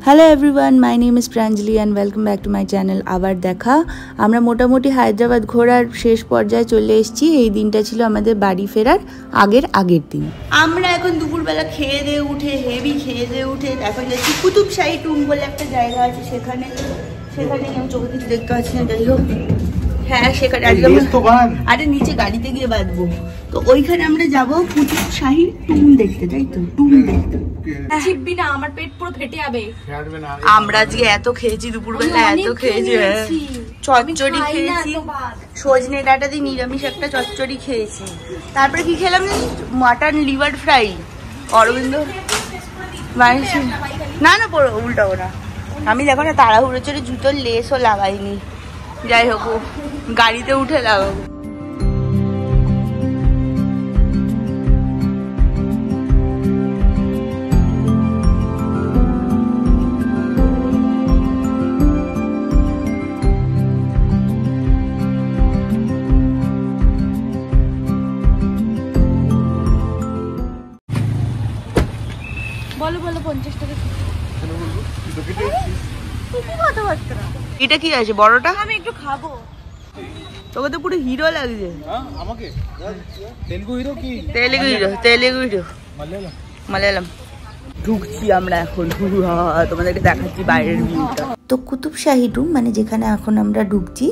Hello everyone, my name is Pranjali and welcome back to my channel. আবার দেখা। আমরা মোটামুটি হায়দ্রাবাদ ঘোরার শেষ পর্যায়ে চলে এসেছি। এই দিনটা ছিল আমাদের বাড়ি ফেরার আগের দিন। আমরা এখন দুপুরবেলা খেয়ে দিয়ে উঠে এখন যাচ্ছি কুতুবশাহী টুম বলে একটা জায়গা আছে, সেখানে আমি চোখে কিছু দেখতে পাচ্ছি না, যাই হোক হ্যাঁ সেখানে আরে নিচে গাড়িতে গিয়ে বাঁধবো। তো ওইখানে আমরা যাবো কুতুবশাহী টুম দেখতে, তাই তো? টুম দেখতে চিপবি না, আমার পেট পুরো ফেটে যাবে। আমরা আজকে এত খেয়েছি দুপুরবেলা, এত খেয়েছি, চচ্চড়ি খেয়েছি, সজনে ডাঁটা দিয়ে নিরামিষ একটা চচ্চড়ি খেয়েছি। তারপরে কি খেলাম জানি, মাটন লিভার ফ্রাই। অরবিন্দ না না পড়ো উল্টাবো না, আমি দেখো না তাড়াহুড়ো চড়ে জুতোর লেসও লাগাইনি। যাই হোক গাড়িতে উঠে লাগাবো। বলো 50 টাকা। এটা কি আছে বড়টা? আমি একটু খাবো। তোকে তো পুরো হিরো লাগছে। আমাকে তেলুগু হিরো কি? তেলুগু হিরো মালায়ালাম। ঢুকছি আমরা এখন, তোমাদেরকে দেখাচ্ছি বাইরের ভিউটা। তো কুতুবশাহী টুম মানে যেখানে এখন আমরা ঢুকছি,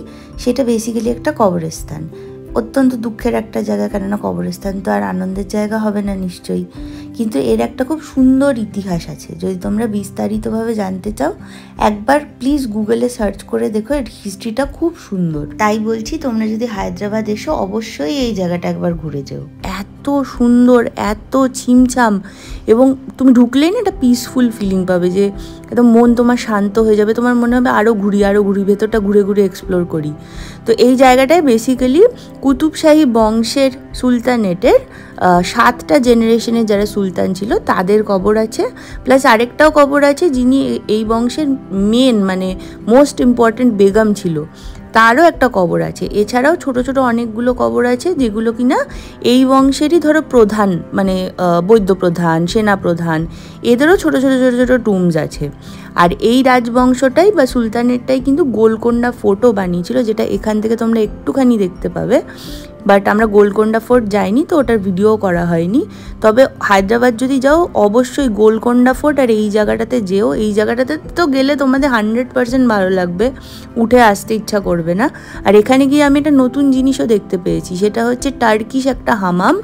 সেটা বেসিক্যালি একটা কবরস্থান। অত্যন্ত দুঃখের একটা জায়গা, কেননা কবরস্থান তো আর আনন্দের জায়গা হবে না নিশ্চয়ই, কিন্তু এর একটা খুব সুন্দর ইতিহাস আছে। যদি তোমরা বিস্তারিতভাবে জানতে চাও, একবার প্লিজ গুগলে সার্চ করে দেখো, এর হিস্ট্রিটা খুব সুন্দর। তাই বলছি, তোমরা যদি হায়দ্রাবাদ এসো অবশ্যই এই জায়গাটা একবার ঘুরে যেও। এত সুন্দর, এত ছিমছাম, এবং তুমি ঢুকলেই না একটা পিসফুল ফিলিং পাবে, যে একদম মন তোমার শান্ত হয়ে যাবে, তোমার মনে হবে আরও ঘুরি, ভেতরটা ঘুরে এক্সপ্লোর করি। তো এই জায়গাটায় বেসিক্যালি কুতুবশাহী বংশের সুলতানেটের 7টা জেনারেশনের যারা সুলতান ছিল তাদের কবর আছে, প্লাস আরেকটাও কবর আছে যিনি এই বংশের মেন মানে মোস্ট ইম্পর্টেন্ট বেগম ছিল, তারও একটা কবর আছে। এছাড়াও ছোট ছোট অনেকগুলো কবর আছে যেগুলো কিনা এই বংশেরই ধরো প্রধান, মানে বৈদ্য প্রধান, সেনা প্রধান, এদেরও ছোট ছোট টুমস আছে। আর এই রাজবংশটাই বা সুলতানেরটাই কিন্তু গোলকোন্ডা ফোর্টও বানিয়েছিল, যেটা এখান থেকে তোমরা একটুখানি দেখতে পাবে। বাট আমরা গোলকোন্ডা ফোর্ট যাইনি, তো ওটার ভিডিও করা হয়নি। তবে হায়দ্রাবাদ যদি যাও অবশ্যই গোলকোন্ডা ফোর্ট আর এই জায়গাটাতে যেও। এই জায়গাটাতে তো গেলে তোমাদের 100% ভালো লাগবে, উঠে আসতে ইচ্ছা করবে না। আর এখানে গিয়ে আমি একটা নতুন জিনিসও দেখতে পেয়েছি, সেটা হচ্ছে টার্কিশ একটা হামাম,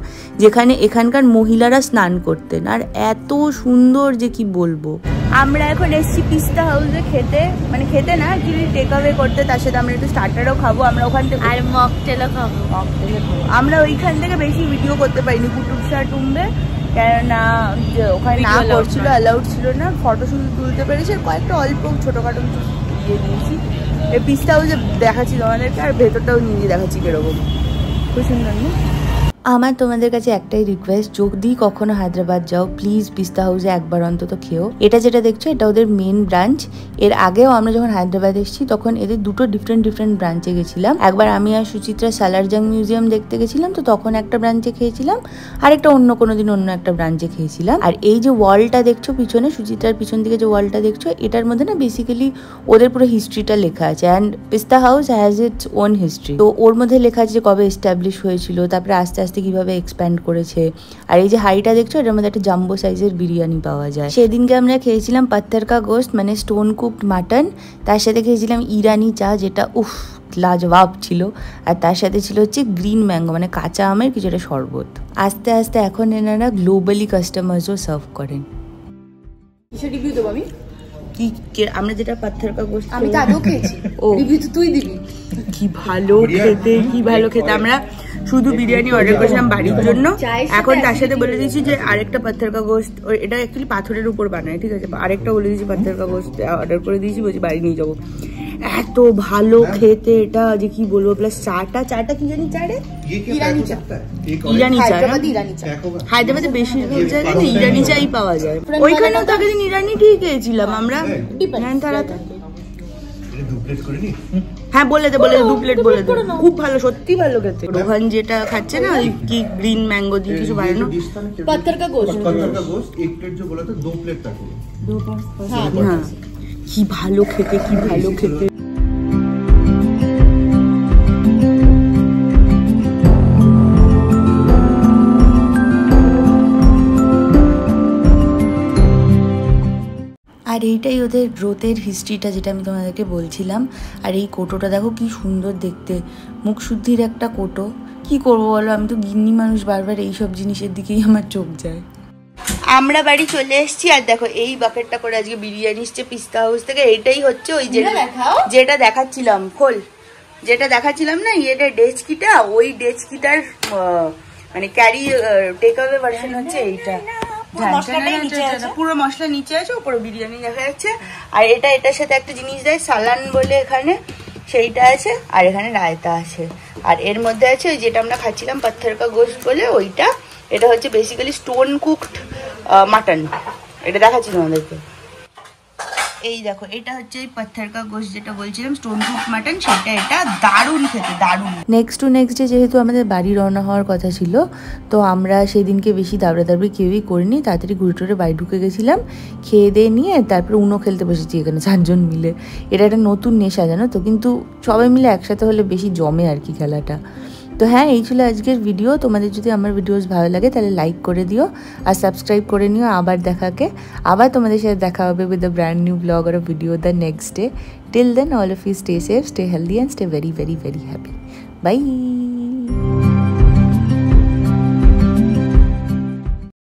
যেখানে এখানকার মহিলারা স্নান করতেন, আর এত সুন্দর যে কি বলবো। আমরা এখন এসছি পিস্তা হাউসে খেতে না অ্যাকচুয়ালি টেক অ্যাওয়ে করতে, তার সাথে আমরা একটু স্টার্টারও খাবো। আমরা ওখান থেকে আর মকটেলও খাবো। আমরা ওইখান থেকে বেশি ভিডিও করতে পারিনি কুতুবশাহী টুম্বে, কেননা ওখানে না করছিল, অ্যালাউড ছিল না। ফটো শুধু তুলতে পেরেছি, কয়েকটা অল্প ছোটোখাটো ইয়ে নিয়েছি। এই পিস্তা হাউসে দেখাচ্ছি তোমাদেরকে, আর ভেতরটাও নিয়ে দেখাচ্ছি কিরকম, খুব সুন্দর না? আমার তোমাদের কাছে একটাই রিকোয়েস্ট, যদি কখনো হায়দ্রাবাদ যাও প্লিজ পিস্তা হাউসে একবার অন্তত খেও। এটা যেটা দেখছো এটা ওদের মেন ব্রাঞ্চ। এর আগেও আমরা যখন হায়দ্রাবাদ এসেছি তখন এদের দুটো ডিফারেন্ট ব্রাঞ্চে গেছিলাম। একবার আমি আর সুচিত্রা সালারজাং মিউজিয়াম দেখতে গেছিলাম, তো তখন একটা ব্রাঞ্চে খেয়েছিলাম, আর একটা কোনো দিন অন্য একটা ব্রাঞ্চে খেয়েছিলাম। আর এই যে ওয়ালটা দেখছো পিছনে, সুচিত্রার পিছন দিকে যে ওয়ালটা দেখছো, এটার মধ্যে না বেসিক্যালি ওদের পুরো হিস্ট্রিটা লেখা আছে। অ্যান্ড পিস্তা house has its own history. তো ওর মধ্যে লেখা আছে যে কবে এস্টাবলিশ হয়েছিল, তারপরে আস্তে আস্তে কিভাবে এক্সপ্যান্ড করেছে। আর এই যে হাইটা দেখছো, এটার মধ্যে একটা জাম্বো সাইজের বিরিয়ানি পাওয়া যায়। সেদিনকে আমরা খেয়েছিলাম পাত্থর কা গোস্ত মানে স্টোন কুকড মাটন, তার সাথে খেয়েছিলাম ইরানি চা, যেটা লাজবাব ছিল। আর তার সাথে ছিল হচ্ছে গ্রিন ম্যাঙ্গো মানে কাঁচা আমের কিছু একটা শরবত। আস্তে আস্তে এখন এনারা গ্লোবালি কাস্টমার্সও সার্ভ করেন। রিভিউ দেবো আমি কি, আমরা যেটা পাত্থর কা গোস্ত আমি তো আগেও খেয়েছি, রিভিউ তো তুই দিবি। কি ভালো খেতে। আমরা শুধু বিরিয়ানি অর্ডার করেছিলাম বাড়ির জন্য, এখন তার সাথে বলে দিয়েছি যে আরেকটা পাত্থর কা গোস্ত, এটা অ্যাকচুয়ালি পাথরের উপর বানায়, ঠিক আছে, আরেকটা বলে দিয়েছি পাত্থর কা গোস্ত অর্ডার করে দিয়েছি, বলছি বাড়ি নিয়ে যাবো। এত ভালো খেতে এটা যে কি বলবো। প্লাস চাটা কি জানি, ইরানি চা। হায়দ্রাবাদে বেশিরভাগ জায়গায় না ইরানি চাই পাওয়া যায়, ওইখানেও তো আগের দিন ইরানি ঠিক খেয়েছিলাম আমরা। দু প্লেট করে নি? হ্যাঁ বলে দে 2 প্লেট বলে দে। খুব ভালো, সত্যি ভালো খেতে। রোহান যেটা খাচ্ছে না ওই কি গ্রিন ম্যাঙ্গো দিয়ে কিছু বানানো, पत्थर का गोश्त। पत्थर का गोश्त 1 प्लेट जो बोला था 2 प्लेट पैक करो। হ্যাঁ কি ভালো খেতে, কি ভালো খেতে। আর এইটাই ওদের গ্রোথের হিস্ট্রিটা, যেটা আমি তোমাদেরকে বলছিলাম। আর এই কোটোটা দেখো কি সুন্দর দেখতে, মুখ শুদ্ধির একটা কোটো। কি করবো বলো, আমি তো গিন্নি মানুষ, বারবার এইসব জিনিসের দিকেই আমার চোখ যায়। আমরা বাড়ি চলে এসেছি, আর দেখো এই বাকেটটা করে আজকে বিরিয়ানি এসছে পিস্তা হাউস থেকে। এইটাই হচ্ছে ওই যেটা দেখাচ্ছিলাম, খোল যেটা দেখাচ্ছিলাম না, এটা ডেচকিটা, ওই ডেচকিটার মানে ক্যারি টেক অ্যাওয়ে ভার্সন হচ্ছে এইটা। পুরো মশলা নিচে আছে, উপরে বিরিয়ানি দেখা যাচ্ছে। আর এটার সাথে একটা জিনিস দেয় সালান বলে, এখানে সেইটা আছে। আর এখানে রায়তা আছে। আর এর মধ্যে আছে ওই যেটা আমরা খাচ্ছিলাম পাথর কা গোশত বলে ওইটা। এটা হচ্ছে বেসিক্যালি স্টোন কুকড মাটন। এটা দেখাচ্ছি তোমাদেরকে। এই দেখো, এটা হচ্ছে এই পাথর কা গোশত যেটা বলছিলাম, স্টোন কুকড মাটন, সেটা। এটা দারুণ খেতে, দারুণ। নেক্সট ডে যেহেতু আমাদের বাড়ি রওনা হওয়ার কথা ছিল, তো আমরা সেদিনকে বেশি দাবড়াদাবড়ি কেউই করিনি, তাড়াতাড়ি ঘুরে টুরে বাড়ি ঢুকে গেছিলাম। খেয়ে দিয়ে নিয়ে তারপরে উনো খেলতে বসেছি এখানে 4 জন মিলে। এটা একটা নতুন নেশা জানো তো, কিন্তু সবাই মিলে একসাথে হলে বেশি জমে আর কি খেলাটা। তো হ্যাঁ, এই ছিল আজকের ভিডিও। তোমাদের যদি আমার ভিডিওস ভালো লাগে তাহলে লাইক করে দিও আর সাবস্ক্রাইব করে নিও। আবার তোমাদের সাথে দেখা হবে with a brand new blog আর a video the next day. Till then, all of you stay safe, stay healthy and stay very very very happy. By.